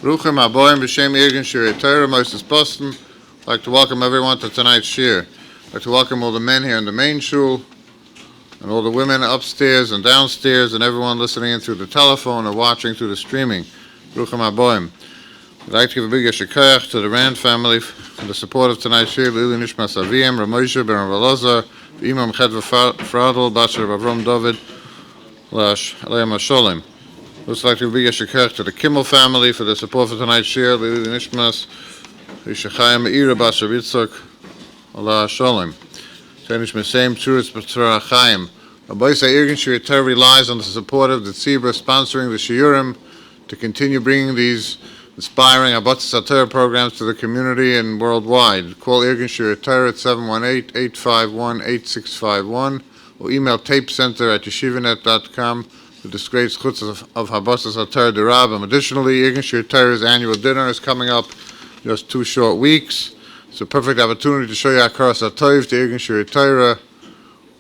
Ruchim Aboim B'Shem Irgun Shirei Torah, Moses Boston. I'd like to welcome everyone to tonight's shir. I'd like to welcome all the men here in the main shul, and all the women upstairs and downstairs, and everyone listening in through the telephone or watching through the streaming. Ruchim Aboim. I'd like to give a big yeshikayach to the Rand family for the support of tonight's shir. Lili Nishmas Aviyim, Ramoshe Ben Velazar, Imam Chedva Fradel, Basher Avram David, Aleim HaSholem. I'd also like to give a big yeshikayach to the Kimmel family for the support for tonight's shir. Lili Nishmas, Yishachayim Meira Basher Yitzchak, Allah HaSholem. Tenish Mesem Tzuritz B'Tzara Chaim. Rabbi say Irgun Shirei Torah relies on the support of the Tzibur sponsoring the shiurim to continue bringing these inspiring Abatzis HaTorah programs to the community and worldwide. Call Irgun Shirei Torah at 718-851-8651 or email tapecenter@yeshivanet.com to display chutz of Abatzis HaTorah Derabim. Additionally, Irgun Shirei Torah's annual dinner is coming up in just 2 short weeks. It's a perfect opportunity to show you Hakaras HaTov to Irgun Shirei Torah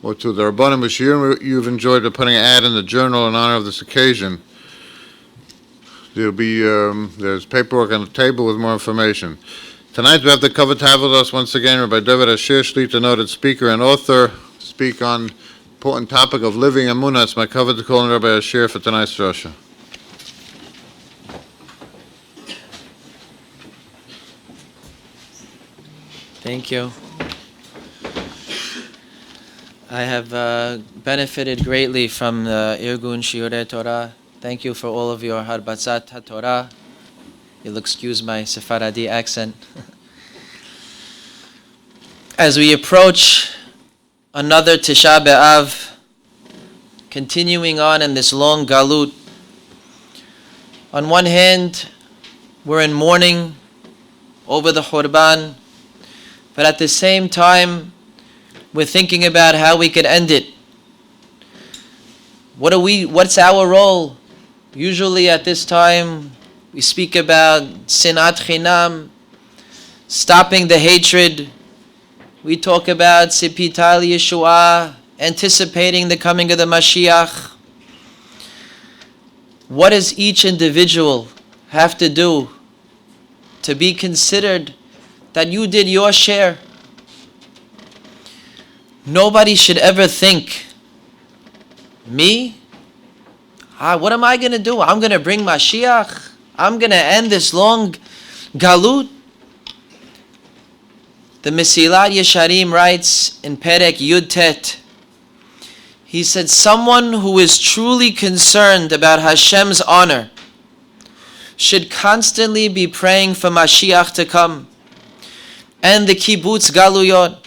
or to the Rabbanim Ashear you've enjoyed by putting an ad in the journal in honor of this occasion. There'll be there's paperwork on the table with more information. Tonight we have the cover to have with us once again Rabbi David Ashear, a noted speaker and author, speak on the important topic of living Emunah. It's my cover to call on Rabbi Ashear for tonight's drasha. Thank you. I have benefited greatly from the Irgun Shiurei Torah. Thank you for all of your Harbatzat HaTorah. You'll excuse my Sephardi accent. As we approach another Tisha B'Av, continuing on in this long galut, on one hand, we're in mourning over the Khurban, but at the same time, we're thinking about how we could end it. What's our role? Usually at this time, we speak about sinat chinam, stopping the hatred. We talk about sipital Yeshua, anticipating the coming of the Mashiach. What does each individual have to do to be considered that you did your share? Nobody should ever think, me? What am I going to do? I'm going to bring Mashiach? I'm going to end this long galut? The Mesilat Yesharim writes in Perek Yud Tet, he said, someone who is truly concerned about Hashem's honor should constantly be praying for Mashiach to come and the kibbutz galuyot,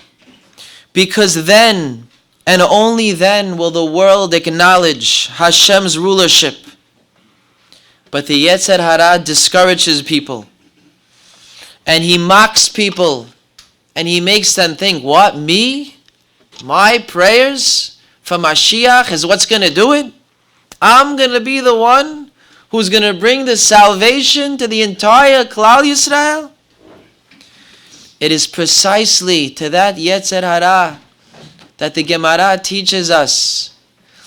because then and only then will the world acknowledge Hashem's rulership. But the Yetzer Hara discourages people, and he mocks people, and he makes them think, what, me? My prayers for Mashiach is what's going to do it? I'm going to be the one who's going to bring the salvation to the entire Klal Yisrael? It is precisely to that Yetzer Hara that the Gemara teaches us.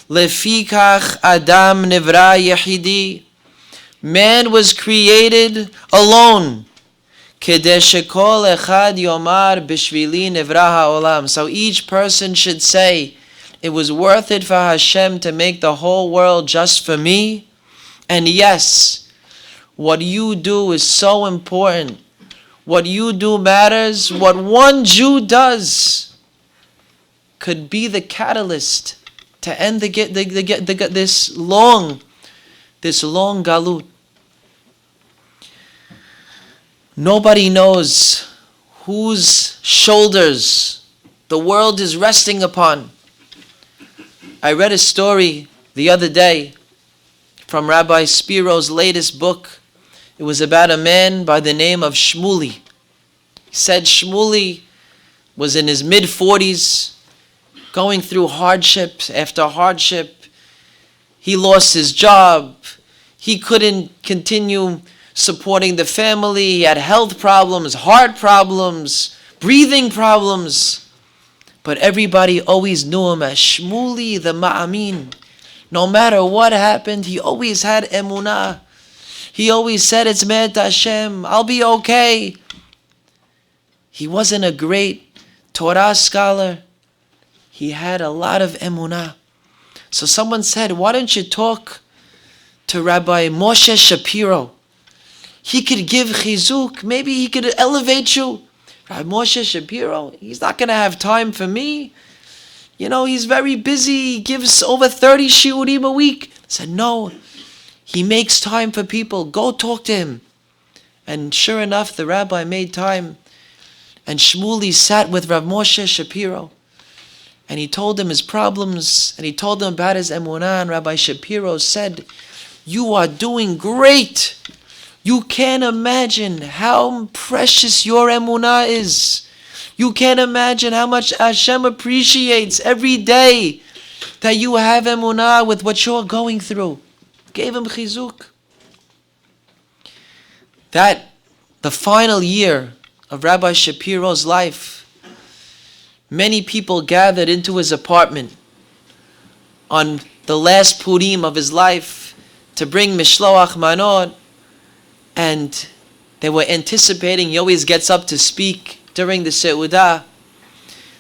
Lefikach Adam Nivra Yehidi. Man was created alone. Kedei shekol echad yomar b'shvili nivra ha'olam. So each person should say, it was worth it for Hashem to make the whole world just for me. And yes, what you do is so important. What you do matters. What one Jew does could be the catalyst to end this long galut. Nobody knows whose shoulders the world is resting upon. I read a story the other day from Rabbi Spiro's latest book. It was about a man by the name of Shmuli. He said Shmuli was in his mid-40s, going through hardship after hardship. He lost his job. He couldn't continue supporting the family. He had health problems, heart problems, breathing problems. But everybody always knew him as Shmuli the Ma'amin. No matter what happened, he always had Emunah. He always said, it's Me'et Hashem, I'll be okay. He wasn't a great Torah scholar. He had a lot of emunah. So someone said, why don't you talk to Rabbi Moshe Shapiro? He could give chizuk. Maybe he could elevate you. Rabbi Moshe Shapiro, he's not going to have time for me. You know, he's very busy. He gives over 30 shiurim a week. I said, no, he makes time for people. Go talk to him. And sure enough, the rabbi made time. And Shmuley sat with Rav Moshe Shapiro. And he told him his problems. And he told him about his emunah. And Rabbi Shapiro said, you are doing great. You can't imagine how precious your emunah is. You can't imagine how much Hashem appreciates every day that you have emunah with what you're going through. Gave him chizuk. That, the final year of Rabbi Shapiro's life, many people gathered into his apartment on the last Purim of his life to bring Mishloach Manot, and they were anticipating. He always gets up to speak during the Seudah.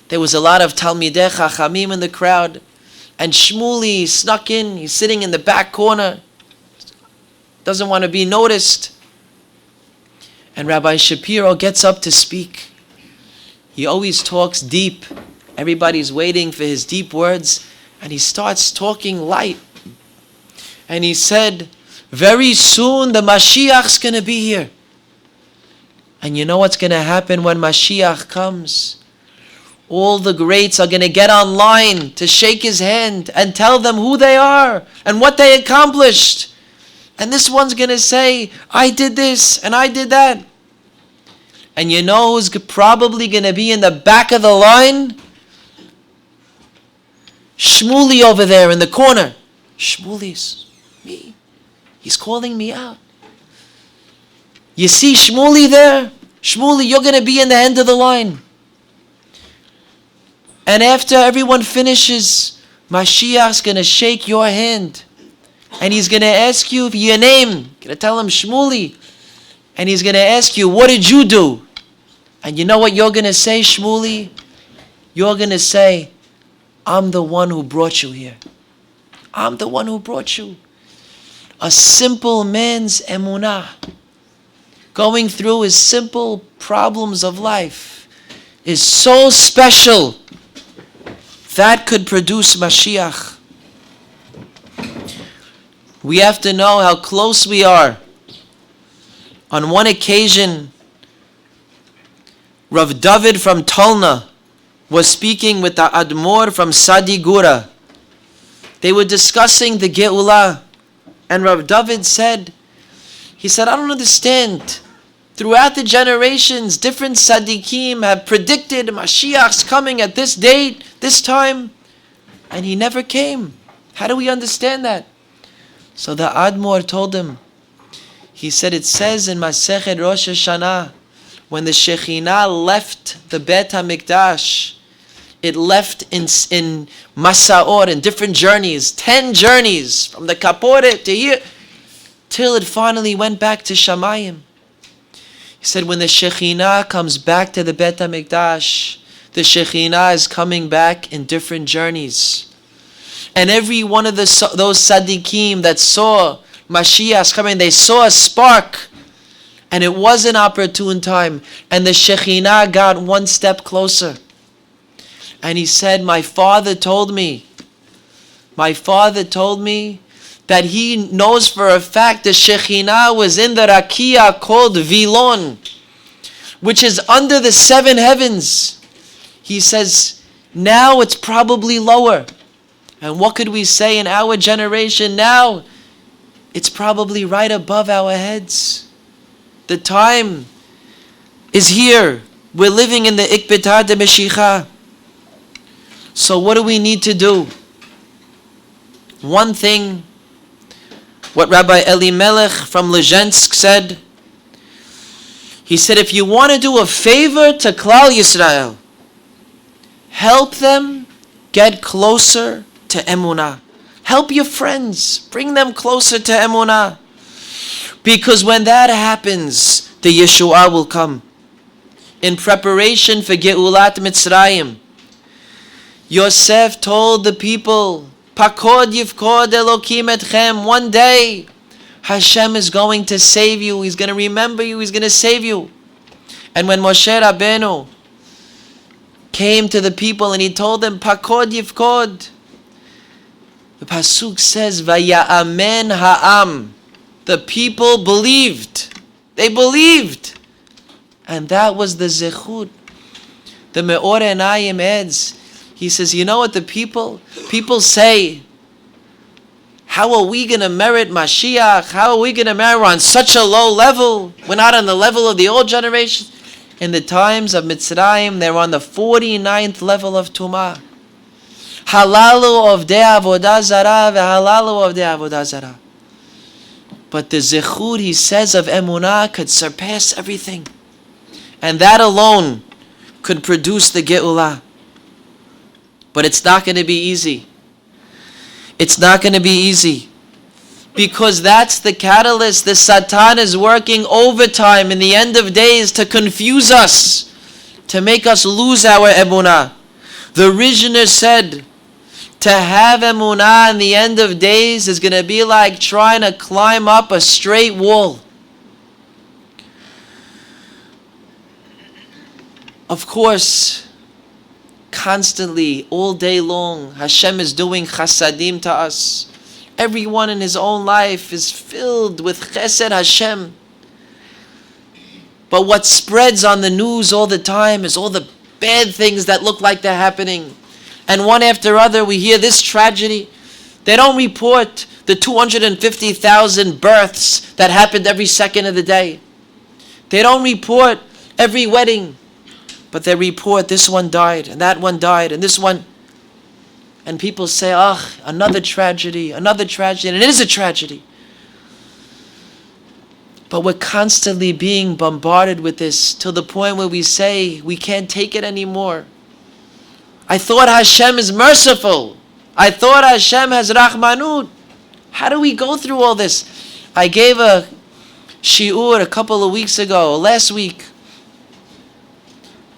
There was a lot of Talmidei Chachamim in the crowd, and Shmuley snuck in. He's sitting in the back corner, doesn't want to be noticed. And Rabbi Shapiro gets up to speak. He always talks deep. Everybody's waiting for his deep words, and he starts talking light. And he said, very soon the Mashiach's going to be here. And you know what's going to happen when Mashiach comes? All the greats are going to get online to shake his hand and tell them who they are and what they accomplished. And this one's going to say, I did this and I did that. And you know who's probably going to be in the back of the line? Shmuley over there in the corner. Shmuley's me. He's calling me out. You see Shmuley there? Shmuley, you're going to be in the end of the line. And after everyone finishes, Mashiach's going to shake your hand. And he's going to ask you your name. You're going to tell him Shmuley. And he's going to ask you, what did you do? And you know what you're going to say, Shmuley? You're going to say, I'm the one who brought you here. I'm the one who brought you. A simple man's emunah, going through his simple problems of life, is so special. That could produce Mashiach. We have to know how close we are. On one occasion, Rav David from Tolna was speaking with the Admor from Sadigura. They were discussing the Geulah. And Rav David said, I don't understand. Throughout the generations, different Sadiqim have predicted Mashiach's coming at this date, this time, and he never came. How do we understand that? So the Admor told him, he said, it says in Masechet Rosh Hashanah, when the Shekhinah left the Bet HaMikdash, it left in Masaor, in different journeys, 10 journeys, from the Kaporet to here, till it finally went back to Shamayim. He said, when the Shekhinah comes back to the Bet HaMikdash, the Shekhinah is coming back in different journeys. And every one of those Sadiqim that saw Mashiach coming, they saw a spark. And it was an opportune time. And the Shekhinah got one step closer. And he said, my father told me that he knows for a fact the Shekhinah was in the Rakia called Vilon, which is under the 7 heavens. He says, now it's probably lower. And what could we say in our generation now? It's probably right above our heads. The time is here. We're living in the Ikbetah de Meshicha. So what do we need to do? One thing, what Rabbi Elimelech from Lezhensk said, he said, if you want to do a favor to Klal Yisrael, help them get closer to Emunah. Help your friends. Bring them closer to Emunah. Because when that happens, the Yeshua will come. In preparation for Geulat Mitzrayim, Yosef told the people, Pakod yivkod Elokim etchem. One day, Hashem is going to save you. He's going to remember you. He's going to save you. And when Moshe Rabbeinu came to the people and he told them, Pakod yivkod, the Pasuk says, Vaya'amen ha'am. The people believed. They believed. And that was the zechut. The Me'or Enayim adds, he says, you know what the people say, how are we going to merit Mashiach? How are we going to merit on such a low level? We're not on the level of the old generation. In the times of Mitzrayim, they're on the 49th level of Tumah. Halalu of de avodah zarah v'halalu of de avodah zarah. But the zechut, he says, of Emunah could surpass everything. And that alone could produce the Geulah. But it's not going to be easy. It's not going to be easy. Because that's the catalyst. The Satan is working overtime in the end of days to confuse us, to make us lose our Emunah. The Rishner said, to have Emunah in the end of days is going to be like trying to climb up a straight wall. Of course, constantly, all day long, Hashem is doing chasadim to us. Everyone in his own life is filled with chesed Hashem. But what spreads on the news all the time is all the bad things that look like they're happening. And one after other, we hear this tragedy. They don't report the 250,000 births that happened every second of the day. They don't report every wedding. But they report this one died, and that one died, and this one. And people say, another tragedy, and it is a tragedy. But we're constantly being bombarded with this till the point where we say, we can't take it anymore. I thought Hashem is merciful. I thought Hashem has Rahmanut. How do we go through all this? I gave a shiur a couple of weeks ago, last week,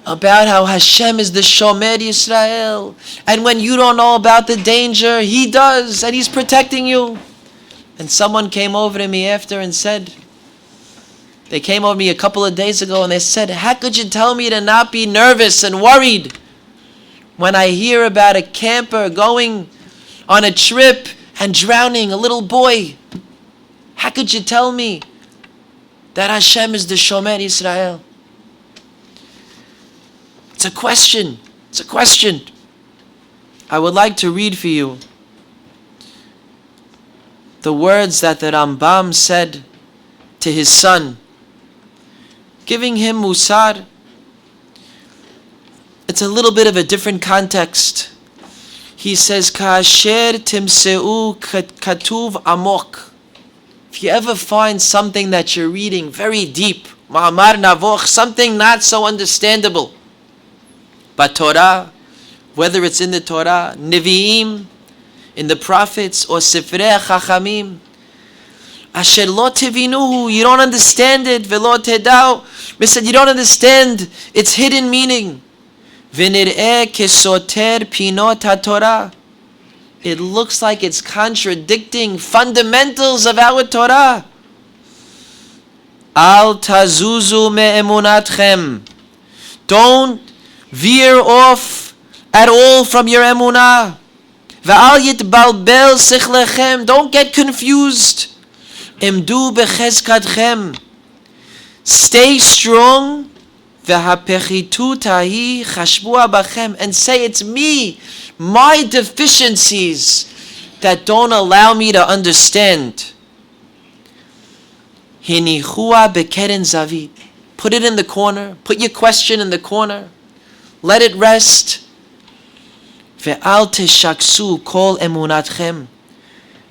about how Hashem is the Shomer Yisrael. And when you don't know about the danger, He does, and He's protecting you. And someone came over to me after and said, they came over to me a couple of days ago and they said, how could you tell me to not be nervous and worried when I hear about a camper going on a trip and drowning a little boy? How could you tell me that Hashem is the Shomer Yisrael? It's a question. It's a question. I would like to read for you the words that the Rambam said to his son, giving him musar. It's a little bit of a different context. He says, Ka'asher timseu katuv amok. If you ever find something that you're reading very deep, ma'amar navoch, something not so understandable, but Torah, whether it's in the Torah, Nevi'im, in the prophets, or Sifrei Chachamim, Asher lo tevinuhu, you don't understand it, velo tedau, we said you don't understand its hidden meaning. V'nir'eh kesoter pinot haTorah, it looks like it's contradicting fundamentals of our Torah. Al tazuzu me'emunatchem, don't veer off at all from your emunah. V'al yitbalbel sichlechem, don't get confused. Imdu becheskadchem, stay strong. V'hapechitu tahi chashbua bachem, and say it's me, my deficiencies that don't allow me to understand. Hinichua bekeren zavit, put it in the corner, put your question in the corner. Let it rest. Ve'al teshaksu kol emunatchem,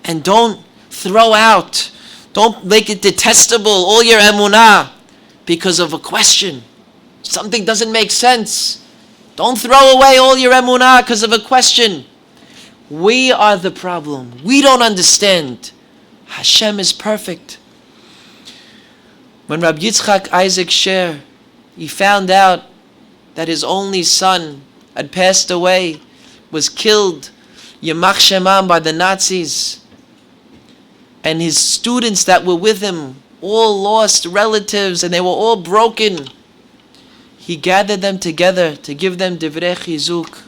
and don't throw out, don't make it detestable, all your emunah, because of a question. Something doesn't make sense. Don't throw away all your emunah because of a question. We are the problem. We don't understand. Hashem is perfect. When Rabbi Yitzchak Isaac Sher, he found out that his only son had passed away, was killed, Yamach Shemam, by the Nazis, and his students that were with him all lost relatives and they were all broken, he gathered them together to give them divrei chizuk.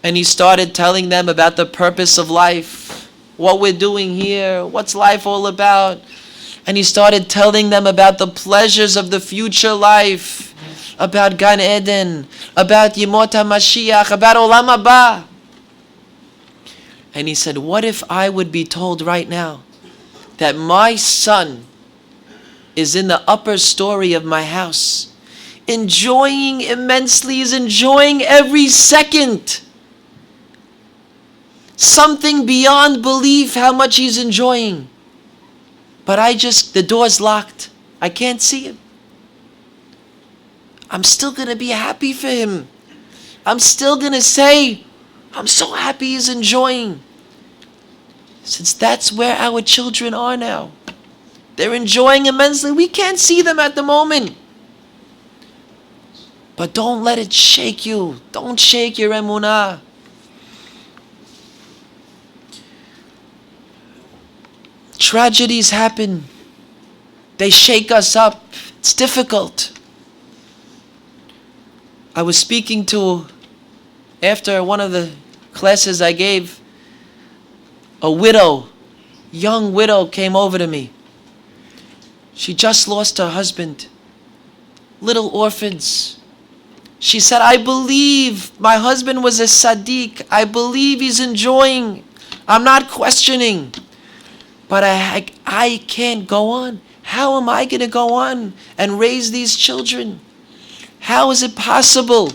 And he started telling them about the purpose of life, what we're doing here, what's life all about. And he started telling them about the pleasures of the future life, about Gan Eden, about Yemot HaMashiach, about Olam Haba. And he said, what if I would be told right now that my son is in the upper story of my house, enjoying immensely, is enjoying every second. Something beyond belief how much he's enjoying. But the door's locked. I can't see him. I'm still going to be happy for him. I'm still going to say, I'm so happy he's enjoying. Since that's where our children are now. They're enjoying immensely. We can't see them at the moment. But don't let it shake you. Don't shake your emunah. Tragedies happen. They shake us up. It's difficult. I was speaking to, after one of the classes I gave, a widow, young widow came over to me. She just lost her husband. Little orphans. She said, I believe my husband was a Sadiq. I believe he's enjoying. I'm not questioning. But I can't go on. How am I going to go on and raise these children? How is it possible?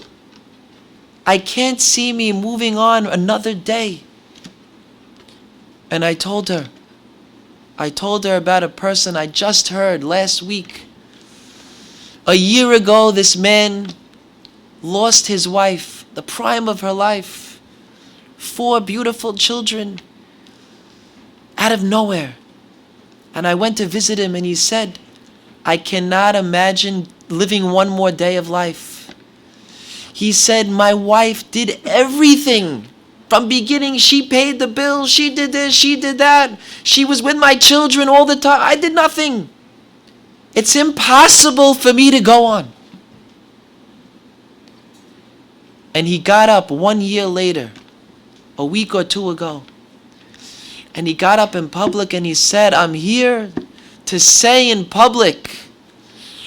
I can't see me moving on another day. And I told her about a person I just heard last week. A year ago, this man lost his wife, the prime of her life, 4 beautiful children, out of nowhere. And I went to visit him and he said, I cannot imagine living one more day of life. He said, my wife did everything. From beginning, she paid the bills, she did this, she did that. She was with my children all the time. I did nothing. It's impossible for me to go on. And he got up 1 year later, a week or 2 ago, and he got up in public and he said, I'm here to say in public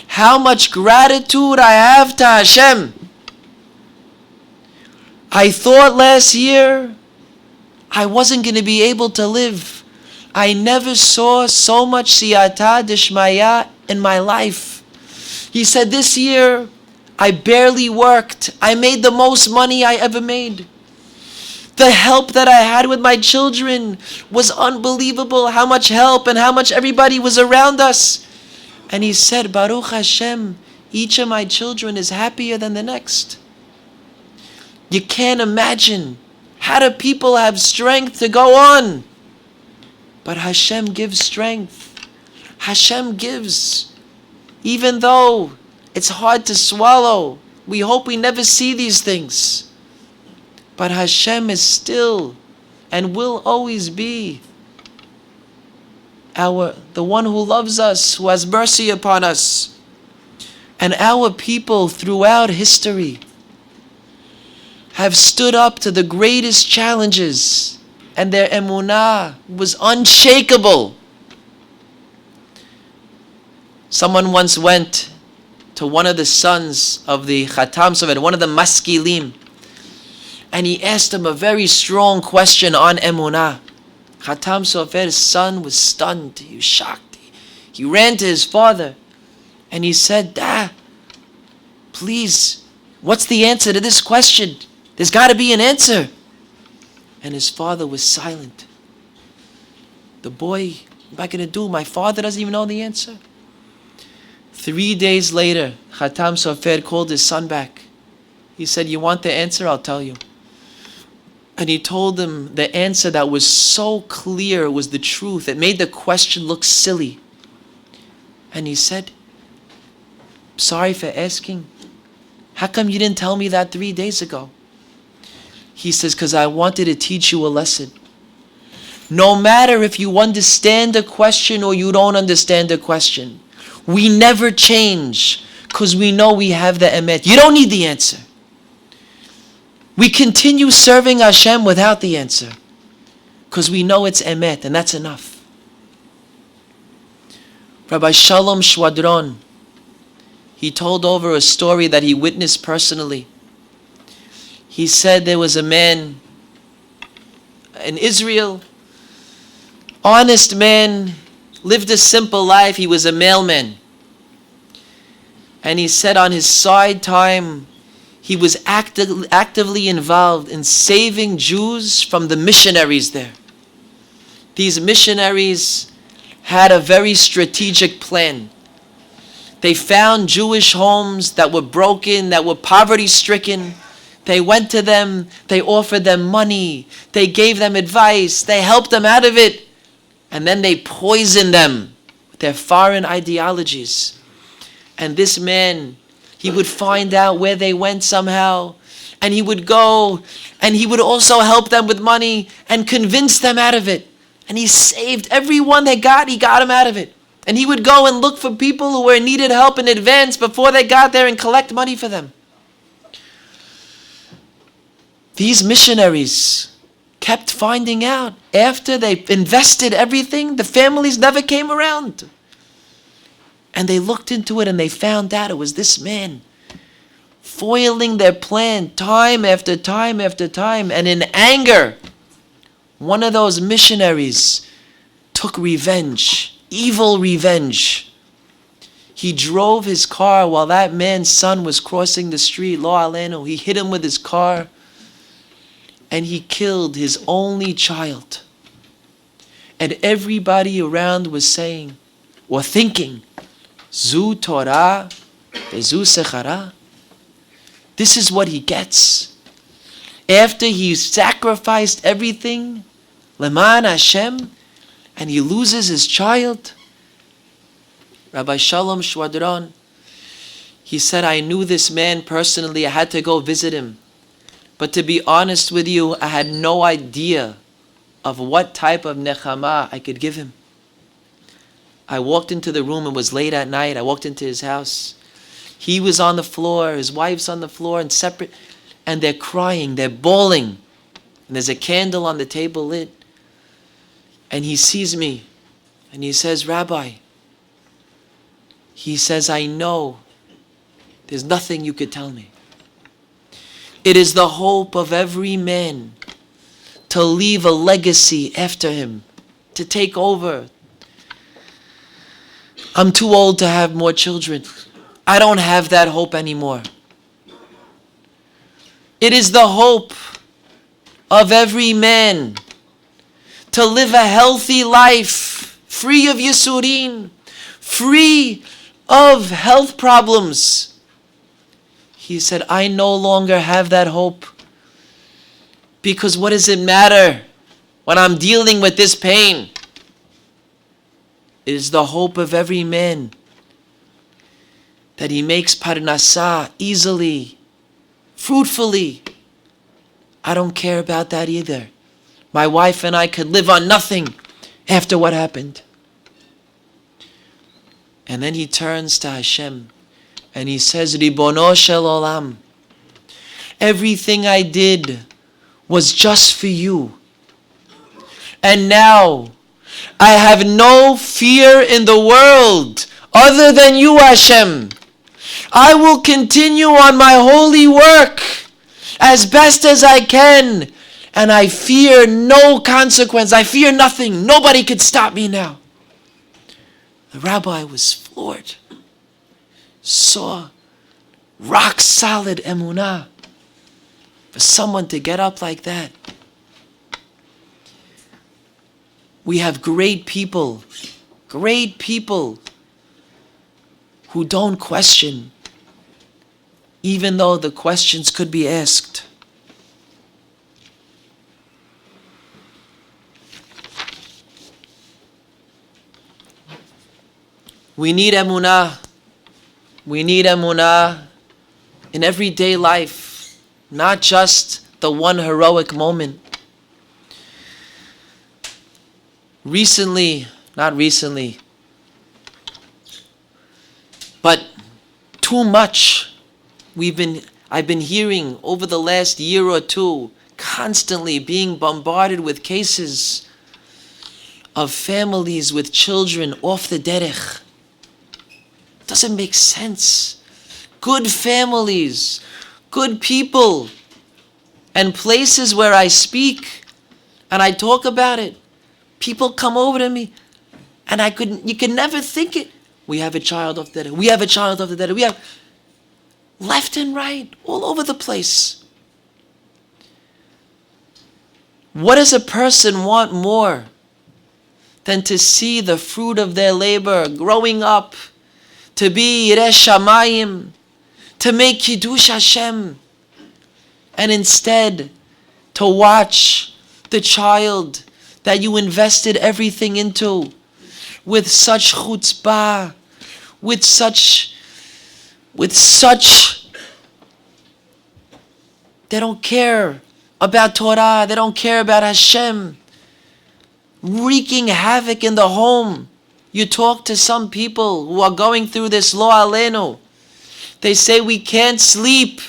how much gratitude I have to Hashem. I thought last year I wasn't going to be able to live. I never saw so much siyata dishmaya in my life. He said, this year I barely worked. I made the most money I ever made. The help that I had with my children was unbelievable. How much help and how much everybody was around us. And he said, Baruch Hashem, each of my children is happier than the next. You can't imagine. How do people have strength to go on? But Hashem gives strength. Hashem gives. Even though it's hard to swallow. We hope we never see these things. But Hashem is still and will always be the one who loves us, who has mercy upon us. And our people throughout history have stood up to the greatest challenges, and their emunah was unshakable. Someone once went to one of the sons of the Khatam Sofer, one of the Maskilim, and he asked him a very strong question on emunah. Khatam Sofer's son was stunned, he was shocked. He ran to his father and he said, please, what's the answer to this question? There's got to be an answer. And his father was silent. The boy, what am I going to do? My father doesn't even know the answer. 3 days later, Khatam Sofer called his son back. He said, you want the answer? I'll tell you. And he told him the answer that was so clear was the truth. It made the question look silly. And he said, sorry for asking. How come you didn't tell me that 3 days ago? He says, because I wanted to teach you a lesson. No matter if you understand a question or you don't understand a question, we never change because we know we have the emet. You don't need the answer. We continue serving Hashem without the answer because we know it's emet, and that's enough. Rabbi Shalom Shwadron, he told over a story that he witnessed personally. He said there was a man in Israel, honest man, lived a simple life. He was a mailman. And he said on his side time, he was actively involved in saving Jews from the missionaries there. These missionaries had a very strategic plan. They found Jewish homes that were broken, that were poverty-stricken. They went to them, they offered them money, they gave them advice, they helped them out of it, and then they poisoned them with their foreign ideologies. And this man, he would find out where they went somehow, and he would go, and he would also help them with money and convince them out of it. And he saved everyone he got him out of it. And he would go and look for people who needed help in advance before they got there and collect money for them. These missionaries kept finding out after they invested everything, the families never came around. And they looked into it and they found out it was this man foiling their plan time after time after time. And in anger, one of those missionaries took revenge, evil revenge. He drove his car while that man's son was crossing the street, lo alenu. He hit him with his car and he killed his only child. And everybody around was saying, or thinking, Zu Torah, Zu Sechara. This is what he gets. After he sacrificed everything, Leman Hashem, and he loses his child. Rabbi Shalom Shwadron, he said, I knew this man personally. I had to go visit him. But to be honest with you, I had no idea of what type of nechama I could give him. I walked into the room, it was late at night. I walked into his house. He was on the floor, his wife's on the floor and separate, and they're crying, they're bawling. And there's a candle on the table lit. And he sees me and he says, Rabbi, he says, I know there's nothing you could tell me. It is the hope of every man to leave a legacy after him, to take over. I'm too old to have more children. I don't have that hope anymore. It is the hope of every man to live a healthy life, free of yisurin, free of health problems. He said, I no longer have that hope. Because what does it matter when I'm dealing with this pain? It is the hope of every man that he makes parnasah easily, fruitfully. I don't care about that either. My wife and I could live on nothing after what happened. And then he turns to Hashem and he says, Ribono shel olam, everything I did was just for you. And now I have no fear in the world other than you, Hashem. I will continue on my holy work as best as I can. And I fear no consequence. I fear nothing. Nobody could stop me now. The rabbi was floored. Saw rock solid emunah. For someone to get up like that. We have great people who don't question, even though the questions could be asked. We need Emunah. We need Emunah in everyday life, not just the one heroic moment. Not recently, but too much. I've been hearing over the last year or two, constantly being bombarded with cases of families with children off the derech. Doesn't make sense. Good families, good people, and places where I speak and I talk about it. People come over to me, and you can never think it. We have a child off the derech. We have a child off the derech. We have left and right, all over the place. What does a person want more than to see the fruit of their labor growing up, to be Yireh Shamayim, to make Kiddush Hashem, and instead to watch the child that you invested everything into with such chutzpah, with such, they don't care about Torah, they don't care about Hashem, wreaking havoc in the home. You talk to some people who are going through this lo aleinu. They say we can't sleep,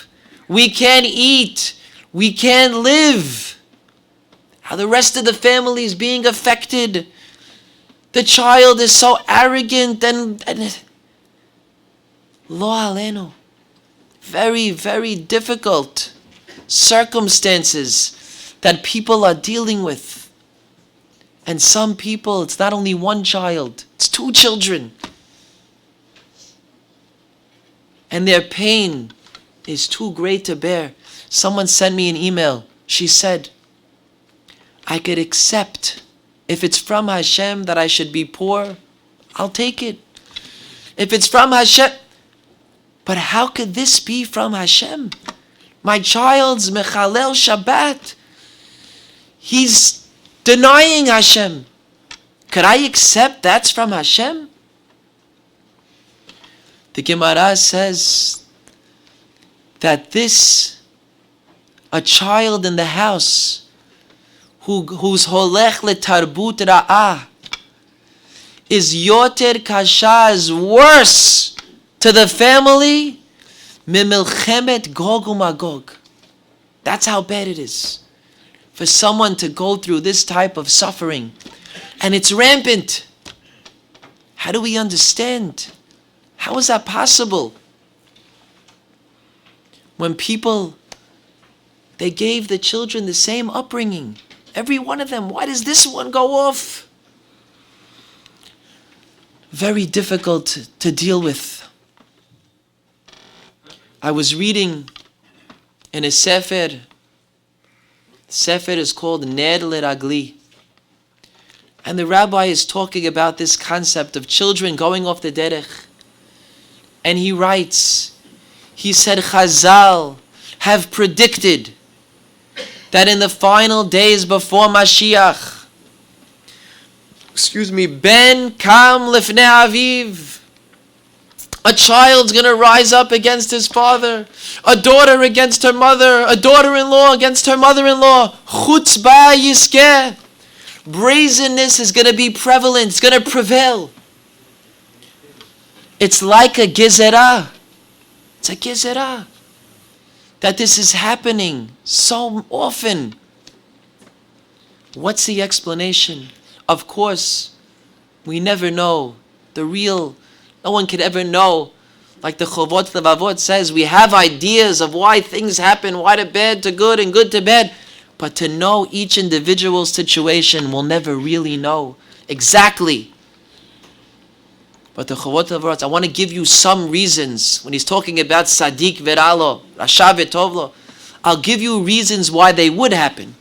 we can't eat, we can't live. How the rest of the family is being affected. The child is so arrogant and lo aleinu. Very, very difficult circumstances that people are dealing with. And some people, it's not only one child, it's two children. And their pain is too great to bear. Someone sent me an email. She said, I could accept, if it's from Hashem that I should be poor, I'll take it. If it's from Hashem, but how could this be from Hashem? My child's mechalel Shabbat. He's denying Hashem. Could I accept that's from Hashem? The Gemara says that a child in the house who's holech letarbut ra'ah is yoter kasha, is worse to the family mimilchemet Gog uMagog. That's how bad it is for someone to go through this type of suffering, and it's rampant. How do we understand? How is that possible? When people, they gave the children the same upbringing, every one of them, why does this one go off? Very difficult to deal with. I was reading in a sefer. The sefer is called Ner L'Ragli. And the rabbi is talking about this concept of children going off the derech. And he writes, he said, Chazal have predicted that in the final days before Mashiach, Ben kam lifnei aviv, a child's going to rise up against his father, a daughter against her mother, a daughter-in-law against her mother-in-law. Chutzpah yiskeh. Brazenness is going to be prevalent, it's going to prevail. It's like a gezerah. It's a gezerah. That this is happening so often. What's the explanation? Of course, we never know the real. No one could ever know. Like the Chovot Levavot says, we have ideas of why things happen, why to bad to good and good to bad. But to know each individual situation, we'll never really know exactly. But the Chovot Levavot, I want to give you some reasons. When he's talking about Sadiq Veralo, Rasha Vetovlo, I'll give you reasons why they would happen.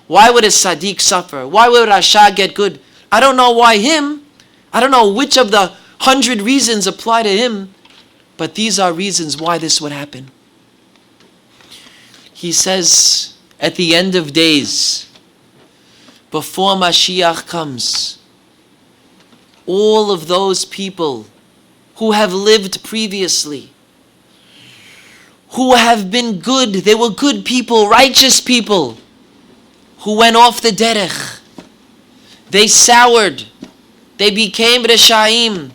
Why would a Sadiq suffer? Why would Rasha get good? I don't know why him. I don't know which of the 100 reasons apply to him. But these are reasons why this would happen. He says, at the end of days, before Mashiach comes, all of those people who have lived previously, who have been good. They were good people, righteous people, who went off the derech. They soured. They became reshaim.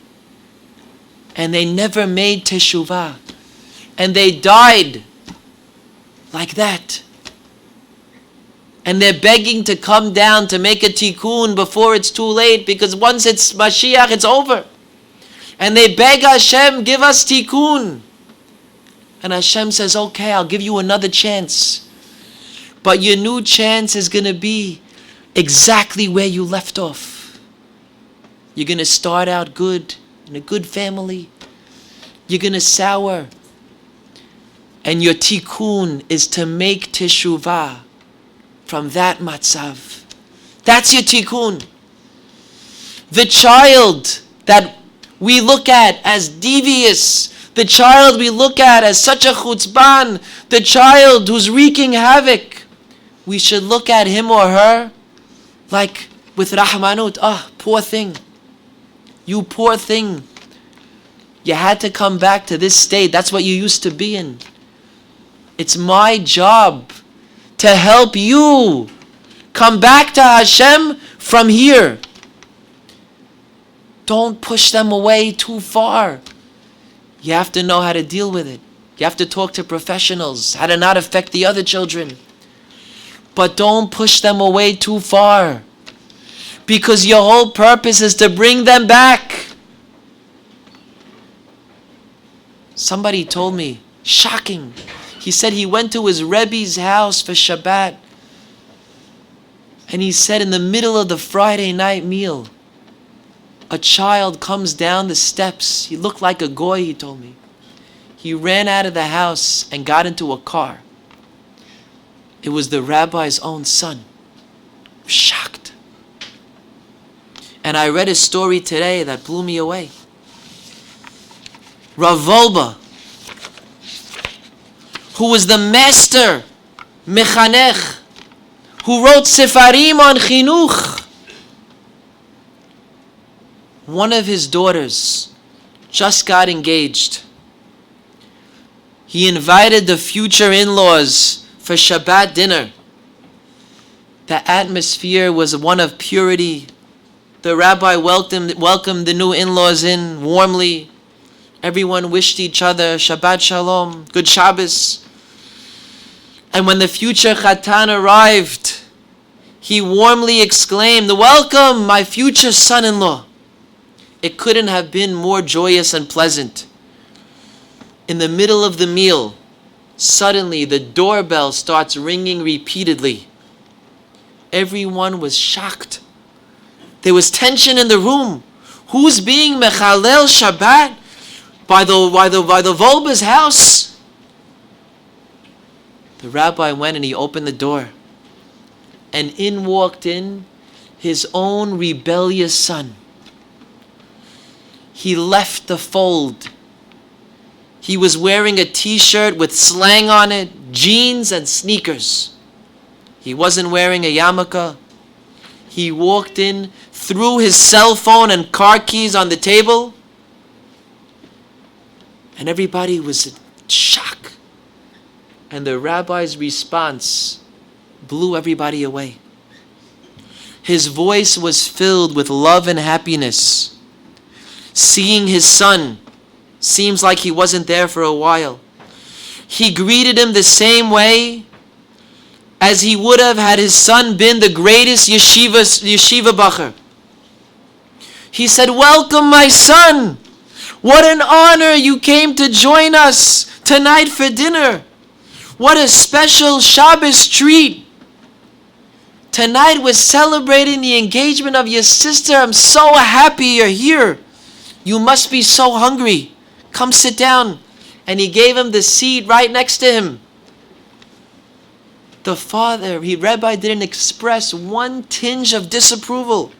And they never made teshuvah. And they died like that. And they're begging to come down to make a tikkun before it's too late, because once it's Mashiach, it's over. And they beg Hashem, give us tikkun. And Hashem says, okay, I'll give you another chance. But your new chance is going to be exactly where you left off. You're going to start out good, in a good family. You're going to sour. And your tikkun is to make teshuvah from that matzav. That's your tikkun. The child that we look at as devious, the child we look at as such a chutzban, the child who's wreaking havoc, we should look at him or her like with rahmanut. Poor thing. You poor thing. You had to come back to this state. That's what you used to be in. It's my job to help you come back to Hashem from here. Don't push them away too far. You have to know how to deal with it. You have to talk to professionals, how to not affect the other children. But don't push them away too far, because your whole purpose is to bring them back. Somebody told me, shocking. He said he went to his Rebbe's house for Shabbat. And he said in the middle of the Friday night meal, a child comes down the steps. He looked like a goy, he told me. He ran out of the house and got into a car. It was the rabbi's own son. Shocked. And I read a story today that blew me away. Rav Volba, who was the master mechanech, who wrote sefarim on chinuch. One of his daughters just got engaged. He invited the future in-laws for Shabbat dinner. The atmosphere was one of purity. The rabbi welcomed the new in-laws in warmly. Everyone wished each other Shabbat Shalom, good Shabbos. And when the future Chatan arrived, he warmly exclaimed, "Welcome, my future son-in-law." It couldn't have been more joyous and pleasant. In the middle of the meal, suddenly the doorbell starts ringing repeatedly. Everyone was shocked. There was tension in the room. Who's being mechalel Shabbat by the Volba's house? The rabbi went and he opened the door. And in walked his own rebellious son. He left the fold. He was wearing a t-shirt with slang on it, jeans and sneakers. He wasn't wearing a yarmulke. He walked in, threw his cell phone and car keys on the table, and everybody was in shock. And the rabbi's response blew everybody away. His voice was filled with love and happiness. Seeing his son, seems like he wasn't there for a while. He greeted him the same way as he would have had his son been the greatest yeshiva bacher. He said, "Welcome, my son. What an honor you came to join us tonight for dinner. What a special Shabbos treat. Tonight we're celebrating the engagement of your sister. I'm so happy you're here. You must be so hungry. Come sit down." And he gave him the seat right next to him. The father, Rabbi, didn't express one tinge of disapproval.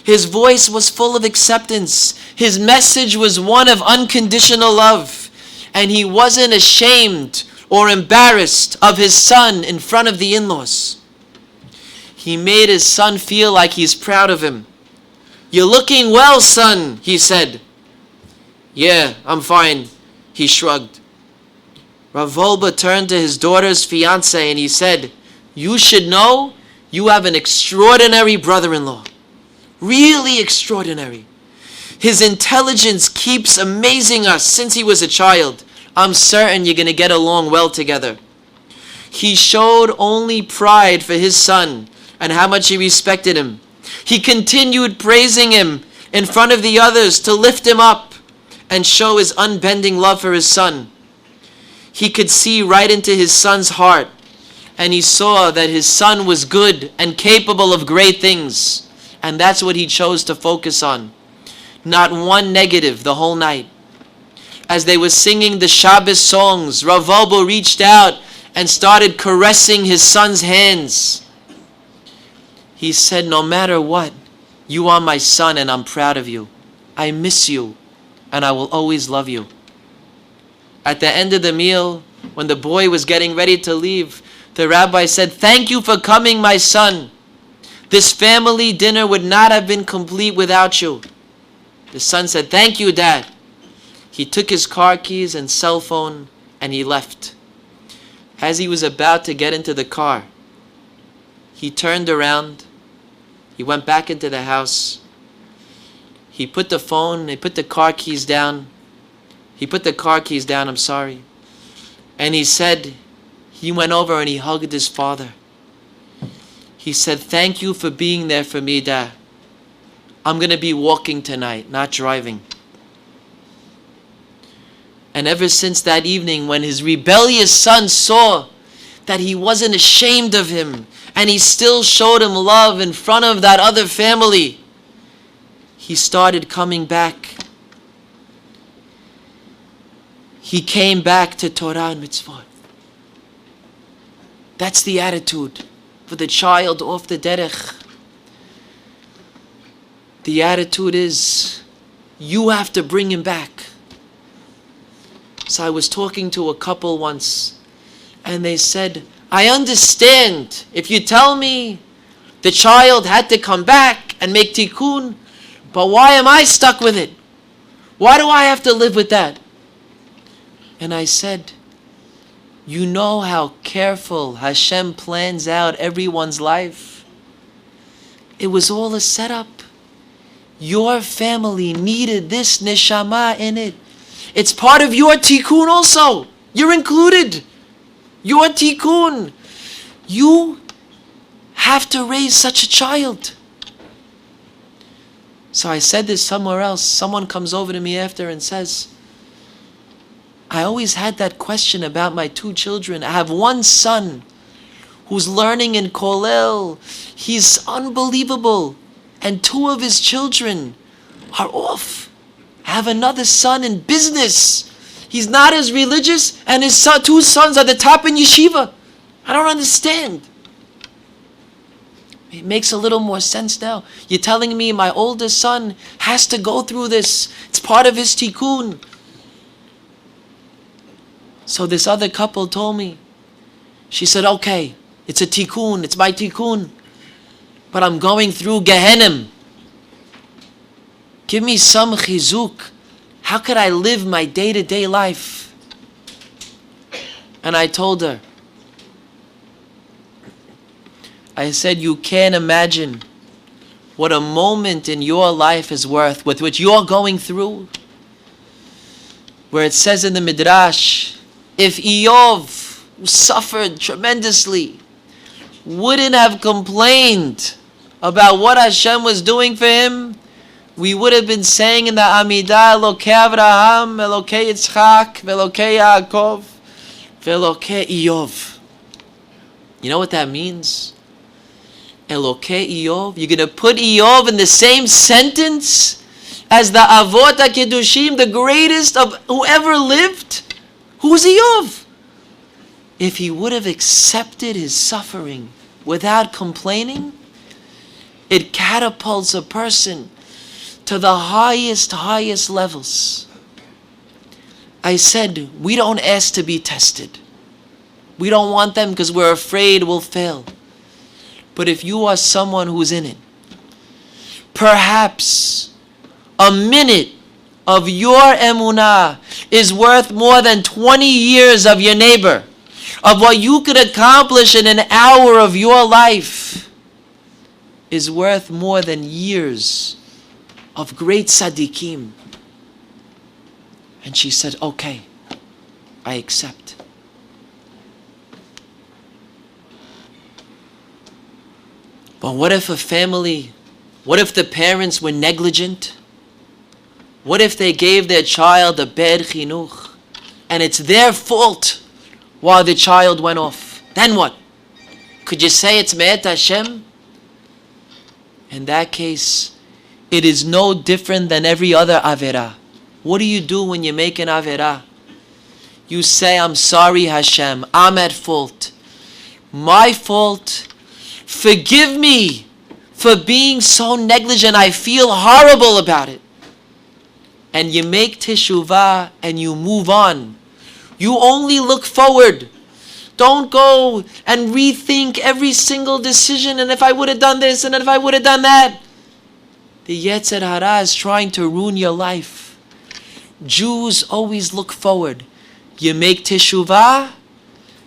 His voice was full of acceptance. His message was one of unconditional love. And he wasn't ashamed or embarrassed of his son in front of the in-laws. He made his son feel like he's proud of him. "You're looking well, son," he said. Yeah, I'm fine. He shrugged. Rav Wolbe turned to his daughter's fiancé and he said, you should know you have an extraordinary brother-in-law. Really extraordinary. His intelligence keeps amazing us since he was a child. I'm certain you're going to get along well together. He showed only pride for his son and how much he respected him. He continued praising him in front of the others to lift him up and show his unbending love for his son. He could see right into his son's heart, and he saw that his son was good and capable of great things, and that's what he chose to focus on. Not one negative the whole night. As they were singing the Shabbos songs, Rav Wolbe reached out and started caressing his son's hands. He said, no matter what, you are my son and I'm proud of you. I miss you and I will always love you. At the end of the meal, when the boy was getting ready to leave, the rabbi said, thank you for coming, my son. This family dinner would not have been complete without you. The son said, thank you, Dad. He took his car keys and cell phone and he left. As he was about to get into the car, he turned around. He went back into the house. He put the phone, he put the car keys down. And he said, he went over and he hugged his father. He said, thank you for being there for me, Dad. I'm going to be walking tonight, not driving. And ever since that evening, when his rebellious son saw that he wasn't ashamed of him, and he still showed him love in front of that other family, he started coming back. He came back to Torah and mitzvot. That's the attitude for the child off the derech. The attitude is, you have to bring him back. So I was talking to a couple once, and they said, I understand if you tell me the child had to come back and make tikkun, but why am I stuck with it? Why do I have to live with that? And I said, you know how careful Hashem plans out everyone's life? It was all a setup. Your family needed this neshama in it. It's part of your tikkun also. You're included. Your tikkun. You have to raise such a child. So I said this somewhere else. Someone comes over to me after and says, I always had that question about my two children. I have one son who's learning in Kollel. He's unbelievable. And two of his children are off. I have another son in business. He's not as religious, and his two sons are the top in yeshiva. I don't understand. It makes a little more sense now. You're telling me my oldest son has to go through this. It's part of his tikkun. So this other couple told me, she said, okay, it's a tikkun, it's my tikkun, but I'm going through Gehenim. Give me some chizuk. How could I live my day-to-day life? And I told her, I said, you can't imagine what a moment in your life is worth with which you're going through. Where it says in the Midrash, if Eov, who suffered tremendously, wouldn't have complained about what Hashem was doing for him, we would have been saying in the Amidah, Elokei Avraham, Elokei Yitzchak, Elokei Yaakov, Elokei Eov. You know what that means? Elokei Eov. You're going to put Eov in the same sentence as the Avot HaKedushim, the greatest of whoever lived? Who's Eov? If he would have accepted his suffering without complaining, it catapults a person to the highest levels. I said, we don't ask to be tested. We don't want them because we're afraid we'll fail. But if you are someone who's in it, perhaps a minute of your emunah is worth more than 20 years of your neighbor, of what you could accomplish in an hour of your life, is worth more than years of great tzaddikim. And she said, okay, I accept. But what if what if the parents were negligent? What if they gave their child a bad chinuch and it's their fault while the child went off? Then what? Could you say it's me'et Hashem? In that case, it is no different than every other averah. What do you do when you make an averah? You say, I'm sorry Hashem, I'm at fault. My fault. Forgive me for being so negligent. I feel horrible about it. And you make teshuvah and you move on. You only look forward. Don't go and rethink every single decision, and if I would have done this and if I would have done that. The Yetzer Hara is trying to ruin your life. Jews always look forward. You make teshuvah,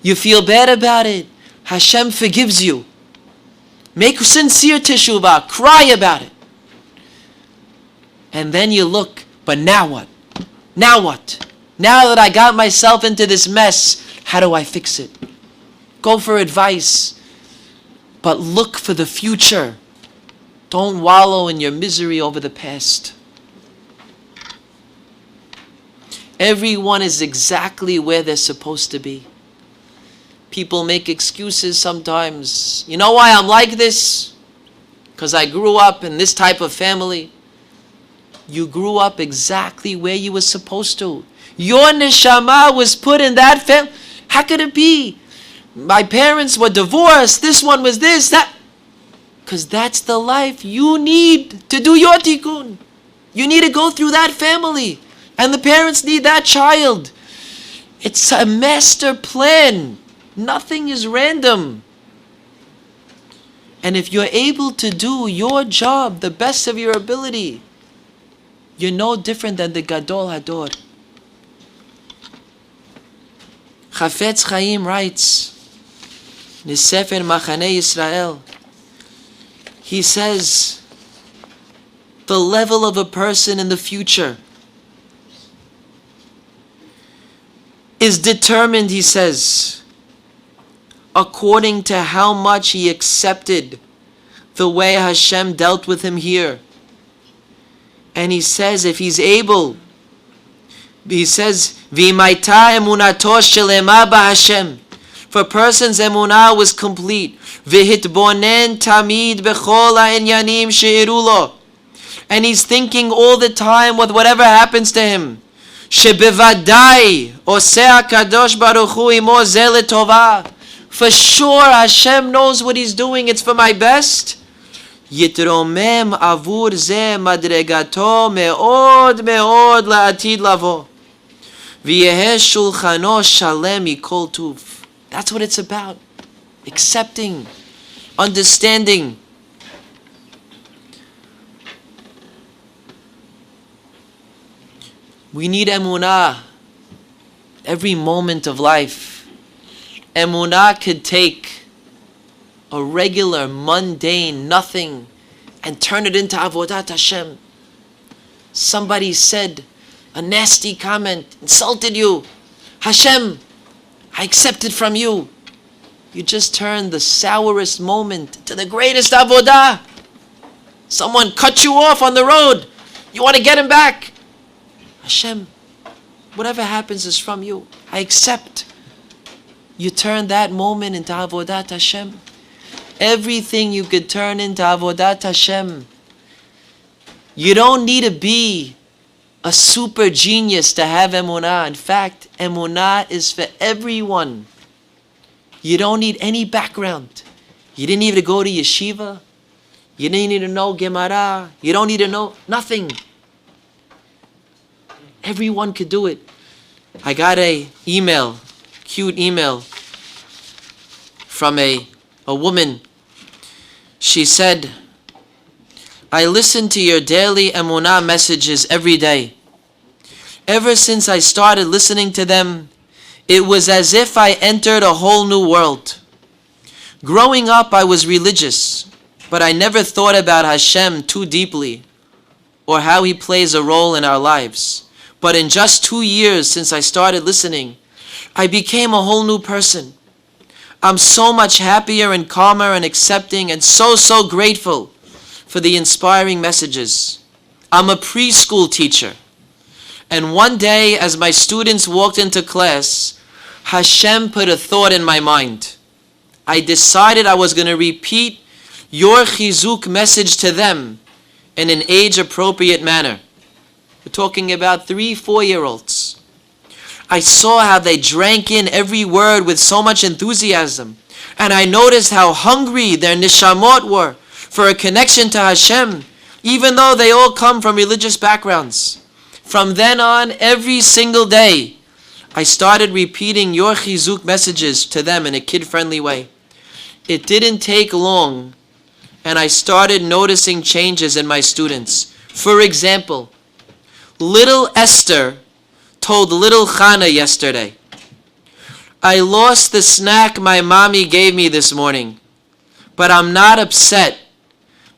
you feel bad about it, Hashem forgives you. Make sincere teshuvah, cry about it. And then you look, but now what? Now what? Now that I got myself into this mess, how do I fix it? Go for advice, but look for the future. Don't wallow in your misery over the past. Everyone is exactly where they're supposed to be. People make excuses sometimes. You know why I'm like this? Because I grew up in this type of family. You grew up exactly where you were supposed to. Your neshama was put in that family. How could it be? My parents were divorced. This one was this, that. Because that's the life you need to do your tikkun. You need to go through that family. And the parents need that child. It's a master plan. Nothing is random. And if you're able to do your job the best of your ability, you're no different than the Gadol Hador. Chafetz Chaim writes in his Sefer Machaneh Yisrael, he says, the level of a person in the future is determined, he says, according to how much he accepted the way Hashem dealt with him here. And he says, if he's able, he says, V'imaita emunato shelema b'Hashem. For a person's emunah was complete. V'hitbonen tamid b'chol ha'inyanim she'iru lo. And he's thinking all the time with whatever happens to him. Shebevadai oseh HaKadosh Baruch Hu imo ze letovah. For sure Hashem knows what he's doing. It's for my best. Yitromem avur ze madregato me'od me'od la'atid lavo. V'yeheh shulchano shalem mikol tuv. That's what it's about. Accepting, understanding. We need emunah every moment of life. Emunah could take a regular, mundane, nothing, and turn it into avodat Hashem. Somebody said a nasty comment, insulted you. Hashem, I accept it from you. You just turned the sourest moment to the greatest avodah. Someone cut you off on the road. You want to get him back. Hashem, whatever happens is from you. I accept. You turn that moment into avodat Hashem. Everything you could turn into avodat Hashem. You don't need to be a super genius to have emunah. In fact, emunah is for everyone. You don't need any background. You didn't need to go to yeshiva. You didn't need to know Gemara. You don't need to know nothing. Everyone could do it. I got a email, cute email, from a woman. She said, I listen to your daily emunah messages every day. Ever since I started listening to them, it was as if I entered a whole new world. Growing up, I was religious, but I never thought about Hashem too deeply or how He plays a role in our lives. But in just 2 years since I started listening, I became a whole new person. I'm so much happier and calmer and accepting and so grateful for the inspiring messages. I'm a preschool teacher. And one day, as my students walked into class, Hashem put a thought in my mind. I decided I was going to repeat your chizuk message to them in an age-appropriate manner. We're talking about 3-4-year-olds. I saw how they drank in every word with so much enthusiasm. And I noticed how hungry their nishamot were for a connection to Hashem, even though they all come from religious backgrounds. From then on, every single day, I started repeating your chizuk messages to them in a kid-friendly way. It didn't take long, and I started noticing changes in my students. For example, little Esther told little Chana yesterday, I lost the snack my mommy gave me this morning, but I'm not upset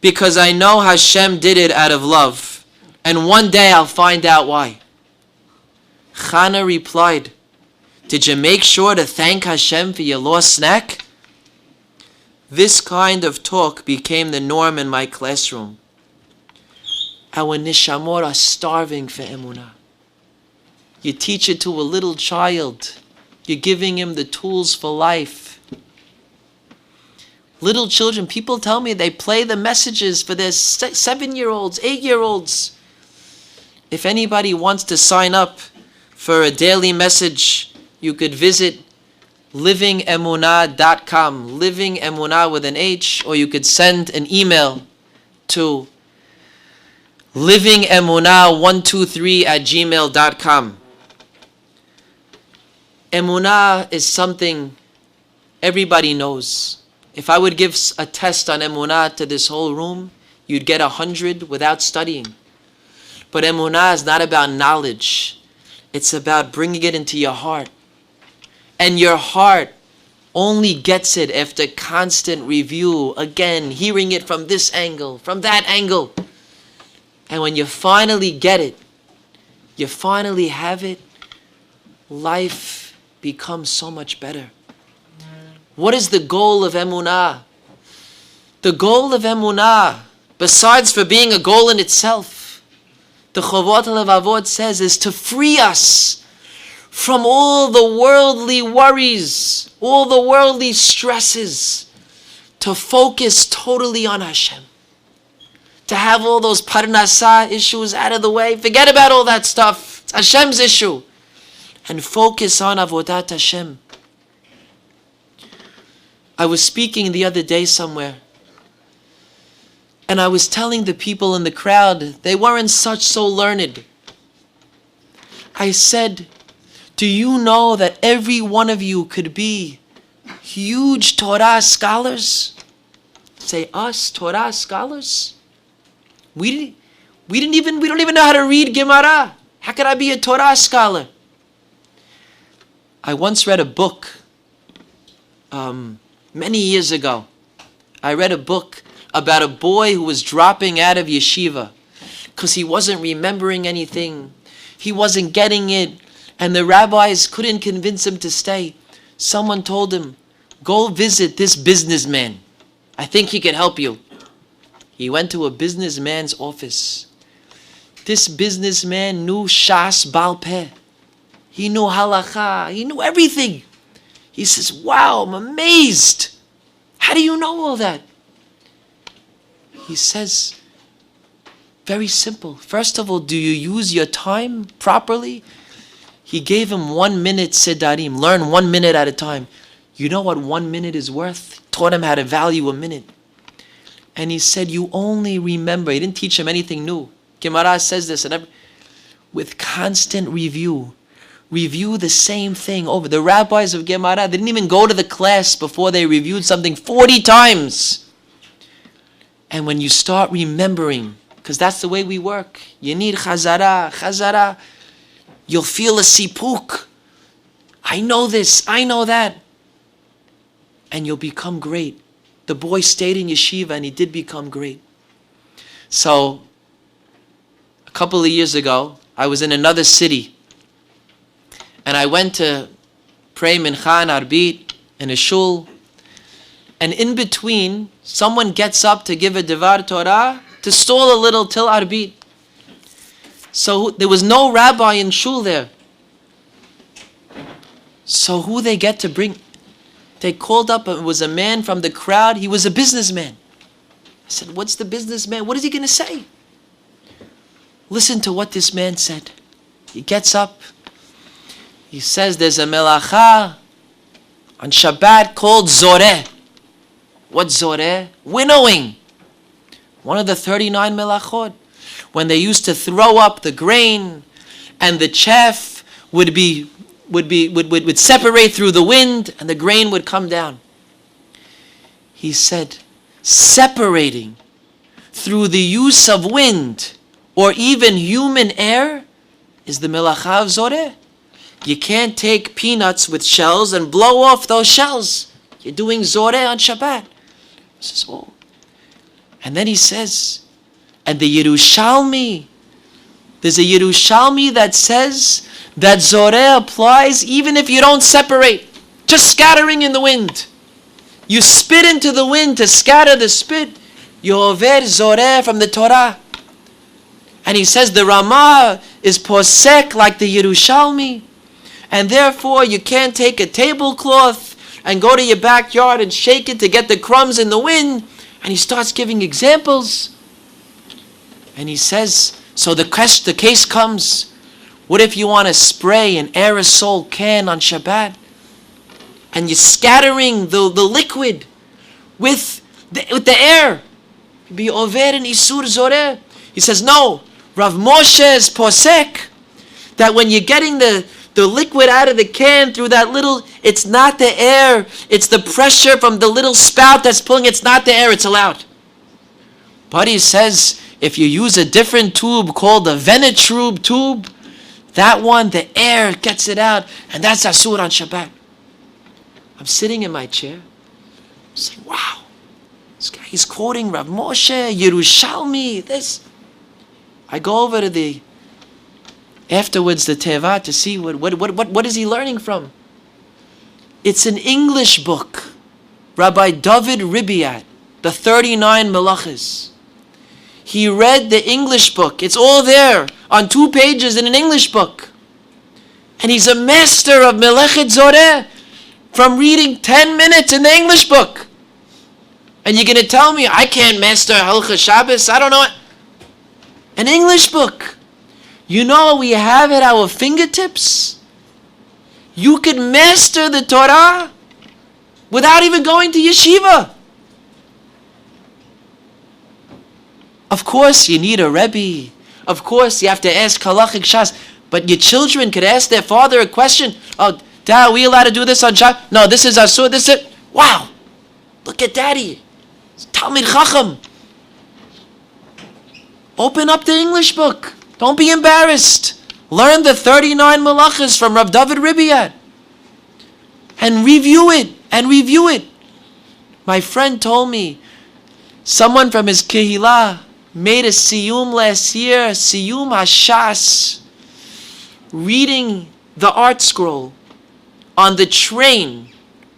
because I know Hashem did it out of love, and one day I'll find out why. Chana replied, did you make sure to thank Hashem for your lost snack? This kind of talk became the norm in my classroom. Our nishamot are starving for Emunah. You teach it to a little child. You're giving him the tools for life. Little children, people tell me they play the messages for their 7-year-olds, 8-year-olds. If anybody wants to sign up for a daily message, you could visit livingemunah.com, living emunah with an H, or you could send an email to livingemunah123@gmail.com. Emunah is something everybody knows. If I would give a test on Emunah to this whole room, you'd get 100 without studying. But Emunah is not about knowledge. It's about bringing it into your heart. And your heart only gets it after constant review, again, hearing it from this angle, from that angle. And when you finally get it, you finally have it, life becomes so much better. What is the goal of Emunah? The goal of Emunah, besides for being a goal in itself, the Chovot HaLevavot says, is to free us from all the worldly worries, all the worldly stresses, to focus totally on Hashem. To have all those parnasah issues out of the way. Forget about all that stuff. It's Hashem's issue. And focus on Avodat Hashem. I was speaking the other day somewhere, and I was telling the people in the crowd, they weren't so learned. I said, do you know that every one of you could be huge Torah scholars? Say, us, Torah scholars? We don't even know how to read Gemara. How could I be a Torah scholar? I once read a book, many years ago. I read a book about a boy who was dropping out of yeshiva because he wasn't remembering anything. He wasn't getting it. And the rabbis couldn't convince him to stay. Someone told him, go visit this businessman. I think he can help you. He went to a businessman's office. This businessman knew Shas Baal Peh. He knew halakha. He knew everything. He says, wow, I'm amazed. How do you know all that? He says, very simple. First of all, do you use your time properly? He gave him 1 minute sidarim. Learn 1 minute at a time. You know what 1 minute is worth? Taught him how to value a minute. And he said, you only remember. He didn't teach him anything new. Gemara says this. With constant review. Review the same thing over. The rabbis of Gemara, they didn't even go to the class before they reviewed something 40 times. And when you start remembering, because that's the way we work. You need chazara. You'll feel a sipuk. I know this, I know that. And you'll become great. The boy stayed in yeshiva and he did become great. So, a couple of years ago, I was in another city. And I went to pray mincha and arbit in a shul. And in between, someone gets up to give a devar Torah to stall a little till arbit. So there was no rabbi in shul there. So who they get to bring? They called up, it was a man from the crowd. He was a businessman. I said, what's the businessman? What is he going to say? Listen to what this man said. He gets up. He says there's a melacha on Shabbat called zoreh. What's zoreh? Winnowing. One of the 39 melachot. When they used to throw up the grain and the chaff would separate through the wind and the grain would come down. He said, separating through the use of wind or even human air is the melacha of zoreh. You can't take peanuts with shells and blow off those shells. You're doing zoreh on Shabbat. He says, oh. And then he says, and the Yerushalmi, there's a Yerushalmi that says that zoreh applies even if you don't separate, just scattering in the wind. You spit into the wind to scatter the spit. You over zoreh from the Torah. And he says the Ramah is posek like the Yerushalmi. And therefore you can't take a tablecloth and go to your backyard and shake it to get the crumbs in the wind. And he starts giving examples. And he says, so the case comes, what if you want to spray an aerosol can on Shabbat? And you're scattering the liquid with the air. Be over in Isur Zoreh. He says, no, Rav Moshe's posek, that when you're getting the liquid out of the can through that little, it's not the air, it's the pressure from the little spout that's pulling, it's not the air, it's allowed. But he says, if you use a different tube called a Venetrube tube, that one, the air gets it out, and that's Asur on Shabbat. I'm sitting in my chair, I'm saying, wow, this guy is quoting Rav Moshe, Yerushalmi, this. I go over to afterwards the Teva to see what is he learning from. It's an English book, Rabbi David Ribiat, the 39 Melachos. He read the English book. It's all there on 2 pages in an English book. And he's a master of Melechet Zoreh from reading 10 minutes in the English book. And you're going to tell me I can't master Halcha Shabbos? I don't know it. An English book. You know what we have at our fingertips? You could master the Torah without even going to yeshiva. Of course, you need a Rebbe. Of course, you have to ask halachic shas. But your children could ask their father a question. Oh, Dad, are we allowed to do this on Shabbat? No, this is asur, this is... Wow! Look at Daddy. It's Talmid Chacham. Open up the English book. Don't be embarrassed. Learn the 39 Melachos from Rav David Ribiat. And review it. My friend told me, someone from his kehillah made a siyum last year, siyum hashas, reading the art scroll on the train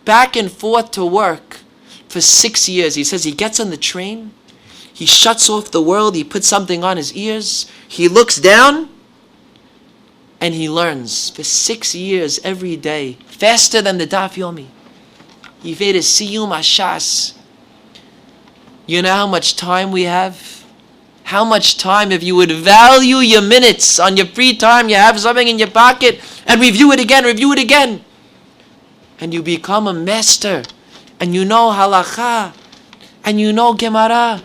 back and forth to work for 6 years. He says he gets on the train, he shuts off the world, he puts something on his ears, he looks down, and he learns for 6 years every day, faster than the Daf Yomi. He made a siyum hashas. You know how much time we have? How much time, if you would value your minutes on your free time, you have something in your pocket, and review it again. And you become a master, and you know halacha, and you know Gemara.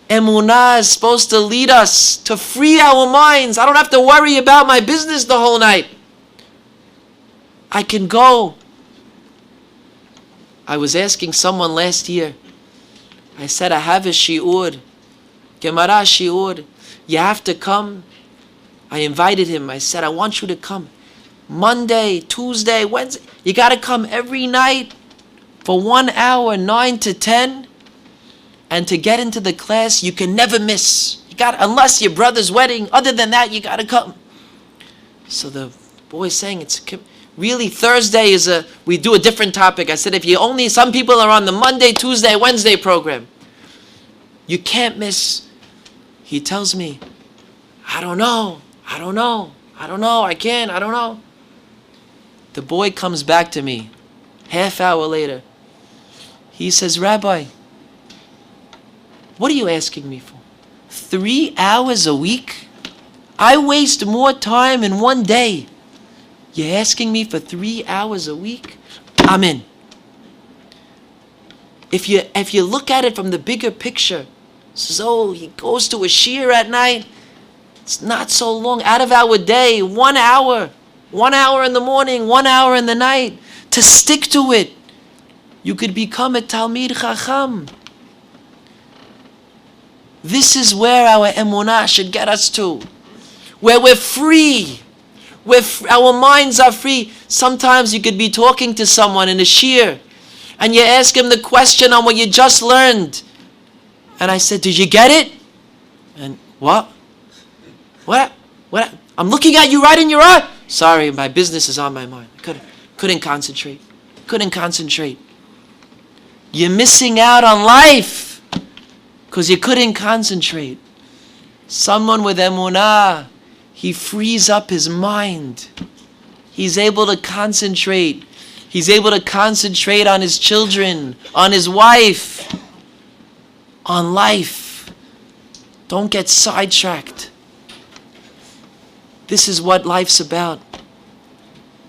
Emunah is supposed to lead us to free our minds. I don't have to worry about my business the whole night. I can go. I was asking someone last year, I said, I have a shi'ur, Gemara shi'ur. You have to come I invited him. I said, I want you to come. Monday, Tuesday, Wednesday. You got to come every night for 1 hour, 9 to 10. And to get into the class, you can never miss. You got, unless your brother's wedding. Other than that, you got to come. So the boy's saying, it's really Thursday we do a different topic. I said, some people are on the Monday, Tuesday, Wednesday program. You can't miss. He tells me, I don't know. I can't, I don't know. The boy comes back to me, half hour later. He says, Rabbi, what are you asking me for? 3 hours a week? I waste more time in one day. You're asking me for 3 hours a week? I'm in. If you look at it from the bigger picture, so he goes to Ashear at night. It's not so long. Out of our day, 1 hour. 1 hour in the morning, 1 hour in the night. To stick to it, you could become a Talmid Chacham. This is where our Emunah should get us to. Where we're free. Our minds are free. Sometimes you could be talking to someone in a shiur, and you ask him the question on what you just learned. And I said, did you get it? And what? What? I'm looking at you right in your eye. Sorry, my business is on my mind. Couldn't concentrate. You're missing out on life because you couldn't concentrate. Someone with Emunah, he frees up his mind. He's able to concentrate. He's able to concentrate on his children, on his wife, on life. Don't get sidetracked. This is what life's about.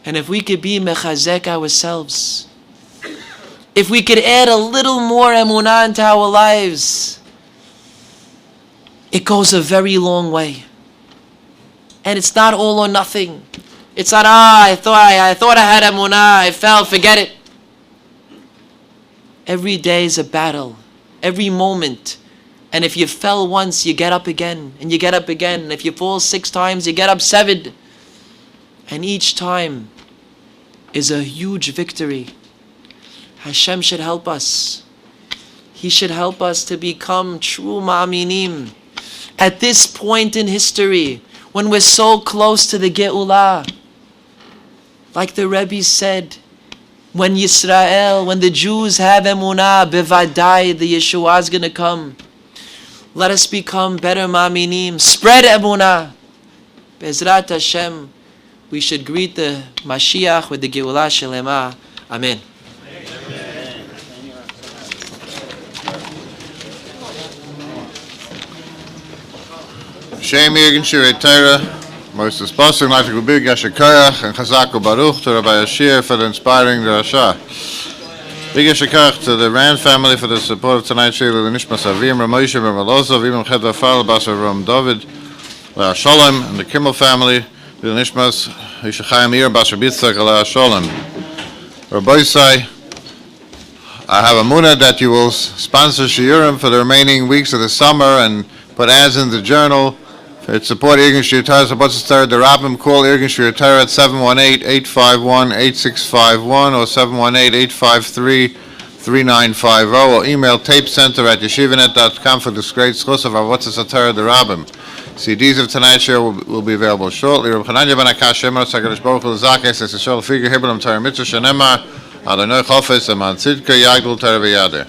And if we could be mechazek ourselves, if we could add a little more emunah into our lives, it goes a very long way. And it's not all or nothing. It's not, I thought I had emunah, I fell, forget it. Every day is a battle. Every moment. And if you fell once, you get up again, and you get up again. And if you fall 6 times, you get up 7. And each time is a huge victory. Hashem should help us. He should help us to become true ma'aminim. At this point in history, when we're so close to the Geulah, like the Rabbi said, when the Jews have emunah, bevadai, the Yeshua is going to come. Let us become better ma'aminim. Spread emunah. Bezrat Hashem, we should greet the Mashiach with the Geulah Shelema. Amen. Shem Yirgin Shirei Torah, most espousing like to big Yasher Koyach and Chazak Baruch to Rabbi Ashear for the inspiring drasha. Big Yasher Koyach to the Rand family for the support of tonight's shir, the Nishmas Avim, Ramoshe, Ramalozov, Ibn Chedva Fal, Basar Ram David, Leah Sholem, and the Kimmel family, the Nishmas, Yishachayim Ir, Basar Bitzak, Leah Sholem. Rabbi say, I have Emunah that you will sponsor shiurim for the remaining weeks of the summer and put ads in the journal. It's support Irgun Shir Torah, support the Rabbim. Call Irgun Shir Torah at 718-851-8651 or 718-853-3950 or email tapecenter@yeshivanet.com for this great schos of Avotzas Torah the Rabbim. CDs of tonight's show will be available shortly. Rabbi Chananya ben Akash Shemar Sakarish Baruch Hu Zakes es Yishol Figure Hebron Torah Mitzvah Shenemar Adonai Chofetz Eman Tzidka Yagdul Torah V'Yader.